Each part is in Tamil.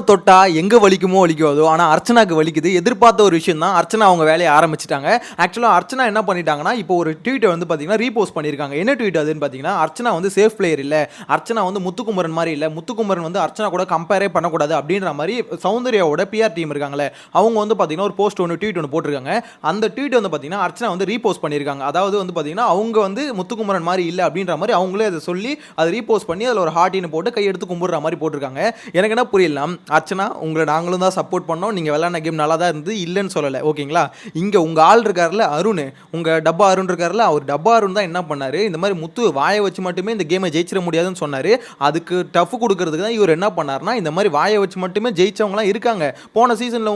தொட்டா எங்க வலிக்குமோ வலிக்காதோ, ஆனா அர்ச்சனாக்கு வலிக்குது. எதிர்பார்த்த ஒரு விஷயம் தான். அர்ச்சனா அவங்க வேலையை ஆரம்பிச்சுட்டாங்க. ஆக்சுவலா அர்ச்சனா என்ன பண்ணிட்டாங்கன்னா, இப்போ ஒரு ட்வீட்டை வந்து பார்த்தீங்கன்னா ரீபோஸ்ட் பண்ணியிருக்காங்க. என்ன ட்வீட் அதுன்னு பார்த்தீங்கன்னா, அர்ச்சனா வந்து சேஃப் பிளேயர் இல்ல. அர்ச்சனா வந்து முத்துக்குமரன் மாதிரி இல்ல. முத்துக்குமரன் வந்து அர்ச்சனா கூட கம்பேரே பண்ணக்கூடாது அப்படின்ற மாதிரி சௌந்தர்யாவோட பிஆர் டீம் இருக்காங்களே, அவங்க வந்து பார்த்தீங்கன்னா ஒரு போஸ்ட் ஒன்று ட்வீட் ஒன்று போட்டிருக்காங்க. அந்த ட்வீட் வந்து பார்த்தீங்கன்னா அர்ச்சனா வந்து ரீபோஸ்ட் பண்ணியிருக்காங்க. அதாவது வந்து பார்த்தீங்கன்னா அவங்க வந்து முத்துக்குமரன் மாதிரி இல்ல அப்படின்ற மாதிரி அவங்களே அதை சொல்லி அதை ரீபோஸ்ட் பண்ணி அதில் ஒரு ஹார்ட்டின்னு போட்டு கையெடுத்து கும்பிடுற மாதிரி போட்டிருக்காங்க. எனக்கு என்ன புரியல, அர்ச்சனா உங்களை நாங்களும் தான் சப்போர்ட் பண்ணோம், நீங்கள் விளையாடின கேம் நல்லா தான் இருந்து இல்லைன்னு சொல்லலை, ஓகேங்களா. இங்கே உங்கள் ஆள் இருக்கார்ல அருண், உங்கள் டப்பா அருண் இருக்கார்ல, அவர் டப்பா அருண் தான் என்ன பண்ணார், இந்த மாதிரி முத்து வாயை வச்சு மட்டுமே இந்த கேமை ஜெயிச்சிட முடியாதுன்னு சொன்னார். அதுக்கு டஃப் கொடுக்கறதுக்கு தான் இவர் என்ன பண்ணார்னா, இந்த மாதிரி வாயை வச்சு மட்டுமே ஜெயிச்சவங்களாம் இருக்காங்க. போன சீசன்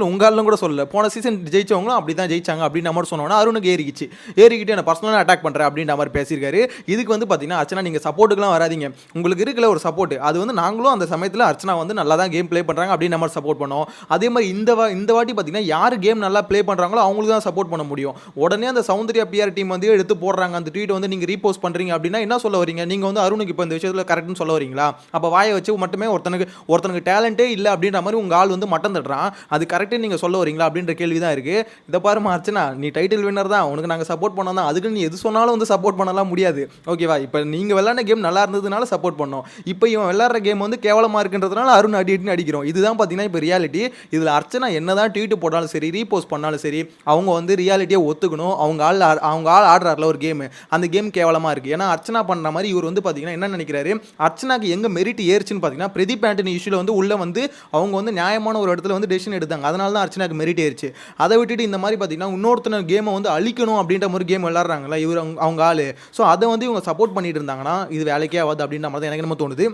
உங்கள் ஆளும் கூட சொல்லலை, போன சீசன் ஜெயிச்சவங்களும் அப்படி தான் ஜெயிச்சாங்க அப்படின்ற மாதிரி சொன்னோன்னா அருணுக்கு ஏறிக்கிட்டு என்ன பர்சனலாக அட்டாக் பண்ணுறேன் அப்படின்ற மாதிரி பேசியிருக்காரு. இதுக்கு வந்து பார்த்தீங்கன்னா அர்ச்சனா நீங்கள் சப்போர்ட்டுக்குலாம் வராதிங்க, உங்களுக்கு இருக்கிற ஒரு சப்போர்ட் அது வந்து நாங்களும் அந்த சமயத்தில் அர்ச்சனா வந்து நல்லா தான் கேம் ப்ளே பண்ணுறாங்க அப்படின்னு நம்ம சப்போர்ட் பண்ணோம். அதே மாதிரி இந்த வாட்டி பார்த்தீங்கன்னா யார் கேம் நல்லா ப்ளே பண்ணுறாங்களோ அவங்களுக்கு தான் சப்போர்ட் பண்ண முடியும். உடனே அந்த சௌந்தர்யா பிஆர் டீம் வந்து எடுத்து போடுறாங்க அந்த ட்வீட் வந்து நீங்கள் ரீபோஸ்ட் பண்ணுறீங்க அப்படின்னா என்ன சொல்ல வரீங்க, நீங்கள் வந்து அருணுக்கு இப்போ இந்த விஷயத்தில் கரெக்ட்னு சொல்ல வரீங்களா? அப்போ வாயை வச்சு மட்டுமே ஒருத்தனுக்கு டேலண்ட்டே இல்லை அப்படின்ற மாதிரி உங்கள் ஆள் வந்து மட்டம் தட்டுறான், அது கரெக்டாக நீங்கள் சொல்ல வரீங்களா அப்படின்ற கேள்வி தான் இருக்குது. இதை பாருமா அர்ச்சனா, நீ டைட்டில் வின்னர் தான், உனக்கு நாங்கள் சப்போர்ட் பண்ணோம் தான், அதுக்கு நீ எது சொன்னாலும் வந்து சப்போர்ட் பண்ணலாம் முடியாது, ஓகேவா. இப்போ நீங்கள் விளையாட கேம் நல்லா இருந்ததுனால சப்போர்ட் பண்ணோம், இப்போ இவன் விளையாடுற கேம் வந்து கேவலமாக இருக்குன்றதுனால அருண் அடின்னு அடிக்கிறோம். இதுதான் பார்த்தீங்கன்னா இப்போ ரியாலிட்டி. இதில் அர்ச்சனா என்னதான் ட்வீட் போட்டாலும் சரி, ரீபோஸ்ட் பண்ணாலும் சரி, அவங்க வந்து ரியாலிட்டியை ஒத்துக்கணும். அவங்க ஆள் ஆடுறாருல ஒரு கேமு, அந்த கேம் கேவலமாக இருக்குது. ஏன்னா அர்ச்சனா பண்ணுற மாதிரி இவர் வந்து பார்த்தீங்கன்னா என்ன நினைக்கிறாரு, அர்ச்சனாக்கு எங்கே மெரிட் ஏறுச்சுன்னு பார்த்தீங்கன்னா பிரதீப் ஆண்டனி இஷ்யூவில் வந்து உள்ளே வந்து அவங்க வந்து நியாயமான ஒரு இடத்துல வந்து டெசிஷன் எடுத்தாங்க, அதனால தான் அர்ச்சனாக்கு மெரிட் ஏறிச்சு. அதை விட்டுட்டு இந்த மாதிரி பார்த்தீங்கன்னா இன்னொருத்தன கேமை வந்து அழிக்கணும் அப்படின்ற மாதிரி கேம் விளாட்றாங்களா இவர் அவங்க ஆள். ஸோ அதை வந்து இவங்க சப்போர்ட் பண்ணிட்டு இருந்தாங்கன்னா இது வேலைக்கே ஆகாது அப்படின்ற மாதிரி தான் எனக்கு என்ன தோணுது.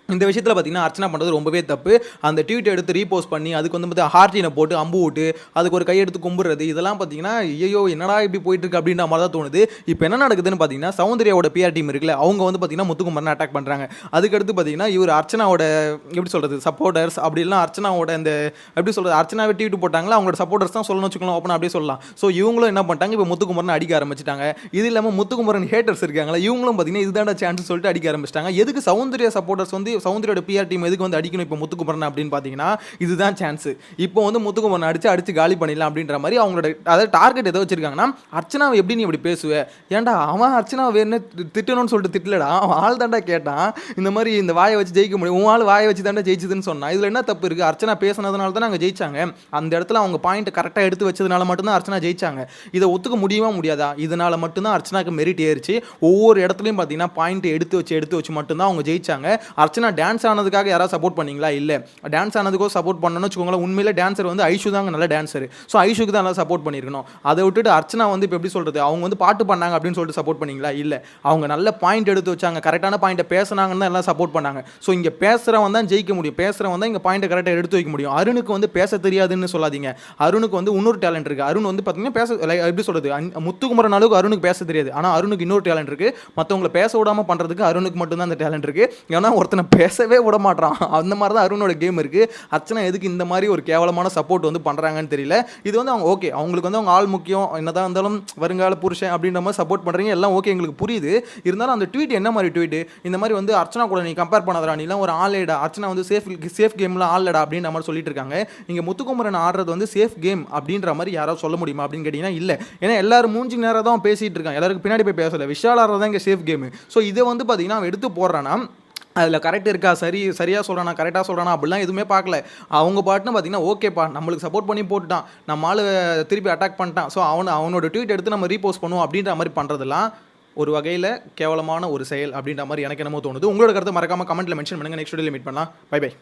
இந்த விஷயத்தில் பார்த்தீங்கன்னா அர்ச்சனா பண்ணுறது ரொம்பவே தப்பு. அந்த ட்வீட் எடுத்து ரீபோஸ்ட் பண்ணி அதுக்கு வந்து பார்த்தீங்கன்னா ஹார்ட்டினை போட்டு அம்பு விட்டு அதுக்கு ஒரு கையெடுத்து கும்பிடுறது, இதெல்லாம் பார்த்தீங்கன்னா ஐயோ என்னடா இப்படி போயிட்டு இருக்கு அப்படின்ற மாதிரி தான் தோணுது. இப்போ என்ன நடக்குதுன்னு பார்த்தீங்கன்னா சௌந்தர்யாவோட பிஆர் டீம் இருக்குல்ல, அவங்க வந்து பார்த்தீங்கன்னா முத்துக்குமரனை அட்டாக் பண்ணுறாங்க. அதுக்கடுத்து பார்த்தீங்கன்னா இவர் அர்ச்சனாவோட எப்படி சொல்கிறது சப்போர்ட்டர்ஸ் அப்படி இல்லைனா அர்ச்சனாவோட இந்த எப்படி சொல்கிறது அர்ச்சனாவை ட்வீட் போட்டாங்களா அவங்களோட சப்போர்ட்டர்ஸ் தான் சொல்லணும் வச்சுக்கலாம், ஓப்பனாக அப்படியே சொல்லலாம். ஸோ இவங்களும் என்ன பண்ணிட்டாங்க, இப்போ முத்துக்குமரனை அடிக்க ஆரம்பிச்சிட்டாங்க. இது இல்லாமல் முத்துக்குமரன் ஹேட்டர்ஸ் இருக்காங்களா, இவங்களும் பார்த்தீங்கன்னா இதுதான சான்ஸ் சொல்லிட்டு அடிக்க ஆரம்பிச்சிட்டாங்க. எதுக்கு சௌந்தர்யா சப்போர்ட்டர்ஸ் வந்து சௌந்தர்யோட பிஆர் டீம் எதுக்கு வந்து அடிக்கணும் இப்போ முத்துக்குமரன் அப்படின்னு பார்த்தீங்கன்னா இதுதான் சான்ஸ். இப்போ வந்து முத்துக்குமரன் அடிச்சு காலி பண்ணிடலாம் அப்படின்ற மாதிரி அவங்களோட அதாவது டார்கெட் எதை வச்சிருக்காங்கன்னா, அர்ச்சனாவை எப்படி நீ இப்படி பேசுவேன், ஏன்டா அவன் அர்ச்சனாவை வேணும்னு திட்டணும்னு சொல்லிட்டு திட்டலடா, அவன் ஆள் தாண்டா கேட்டான் இந்த மாதிரி இந்த வாயை வச்சு ஜெயிக்க முடியும், உன் ஆள் வாயை வச்சு தாண்டா ஜெயிச்சதுன்னு சொன்னான். இதில் என்ன தப்பு இருக்குது, அர்ச்சனா பேசினதுனால தான் நாங்கள் ஜெயிச்சாங்க, அந்த இடத்துல அவங்க பாயிண்ட் கரெக்டாக எடுத்து வச்சதுனால மட்டும்தான் அர்ச்சனா ஜெயிச்சாங்க. இதை ஒத்துக்க முடியுமா முடியாதா, இதனால மட்டும்தான் அர்ச்சனாக்கு மெரிட் ஏறிச்சு. ஒவ்வொரு இடத்துலையும் பார்த்தீங்கன்னா பாயிண்ட் எடுத்து வச்சு மட்டும்தான் அவங்க ஜெயிச்சாங்க. அர்ச்சனா டான்ஸ் ஆனதுக்காக யாராவது சப்போர்ட் பண்ணீங்களா, இல்லை டான்ஸ் ஆனதுக்கோ சப்போர்ட் பண்ணணும்னு வச்சுக்கோங்களேன். உண்மையிலே டான்ஸர் வந்து ஐஷு தாங்க நல்ல டான்ஸர், ஸோ ஐஷுக்கு தான் நல்லா சப்போர்ட் பண்ணியிருக்கணும். அதை விட்டுட்டு அர்ச்சனா வந்து இப்போ எப்படி சொல்கிறது அவங்க வந்து பாட்டு பண்ணாங்க அப்படின்னு சொல்லிட்டு சப்போர்ட் பண்ணீங்களா, இல்லை அவங்க நல்ல பாயிண்ட் எடுத்து வச்சாங்க, கரெக்டான பாயிண்ட்டை பேசுனாங்கன்னு தான் எல்லாம் சப்போர்ட் பண்ணாங்க. ஸோ இங்கே பேசுகிறவன் தான் ஜெயிக்க முடியும், பேசுகிறவன் தான் இங்கே பாயிண்ட்டை கரெக்டாக எடுத்து வைக்க முடியும். அருணுக்கு வந்து பேச தெரியாதுன்னு சொல்லாதீங்க, அருணுக்கு வந்து இன்னொரு டேலண்ட் இருக்குது. அருண் வந்து பார்த்தீங்கன்னா பேச எப்படி சொல்கிறது முத்துக்குமரன் அளவுக்கு அருணுக்கு பேச தெரியாது, ஆனால் அருணுக்கு இன்னொரு டேலண்ட் இருக்குது, மற்றவங்களை பேச விடாமல் பண்ணுறதுக்கு அருணுக்கு மட்டும்தான் அந்த டேலண்ட் இருக்குது. ஏன்னா ஒருத்தனை பேசவே விட மாட்டான், அந்த மாதிரி தான் அருணோட கேம் இருக்குது. அர்ச்சனா எதுக்கு இந்த மாதிரி ஒரு கேவலமான சப்போர்ட் வந்து பண்ணுறாங்கன்னு தெரியல. இது வந்து அவங்க ஓகே அவங்களுக்கு வந்து அவங்க ஆள் முக்கியம், என்னதான் இருந்தாலும் வருங்கால புருஷன் அப்படின்ற மாதிரி சப்போர்ட் பண்ணுறீங்க, எல்லாம் ஓகே எங்களுக்கு புரியுது. இருந்தாலும் அந்த ட்வீட் என்ன மாதிரி ட்வீட், இந்த மாதிரி வந்து அர்ச்சனா கூட நீ கம்பேர் பண்ணாதடா, நீலாம் ஒரு ஆளேடா, அர்ச்சனா வந்து சேஃப் கேமில் ஆளடா அப்படின்ற மாதிரி சொல்லிட்டு இருக்காங்க. இங்கே முத்துக்குமரன் ஆடுறது வந்து சேஃப் கேம் அப்படின்ற மாதிரி யாராவது சொல்ல முடியுமா அப்படின்னு கேட்டிங்கன்னா இல்லை. ஏன்னா எல்லாரும் மூஞ்சி நேரம் தான் பேசிகிட்டு இருக்காங்க, எல்லாருக்கு பின்னாடி போய் பேசலை, விஷால் ஆடுறது தான் இங்கே சேஃப் கேமு. ஸோ இதை வந்து பார்த்தீங்கன்னா அவன் எடுத்து போடுறான்னா அதில் கரெக்ட் இருக்கா, சரியாக சொல்கிறானா, கரெக்டாக சொல்கிறானா அப்படிலாம் எதுவுமே பார்க்கல. அவங்க பாட்டுன்னு பார்த்தீங்கன்னா ஓகேப்பா நம்மளுக்கு சப்போர்ட் பண்ணி போட்டுட்டான், நம்ம ஆள் திருப்பி அட்டாக் பண்ணிட்டான், ஸோ அவனோட ட்வீட் எடுத்து நம்ம ரீபோஸ்ட் பண்ணுவோம் அப்படின்ற மாதிரி பண்ணுறதுலாம் ஒரு வகையில் கேவலமான ஒரு செயல் அப்படின்ற மாதிரி எனக்கு என்னமோ தோணுது. உங்களோட கருத்தை மறக்காமல் கமெண்ட்டில் மென்ஷன் பண்ணுங்கள். நெக்ஸ்ட் வீடியோவில் மீட் பண்ணலாம். Bye by.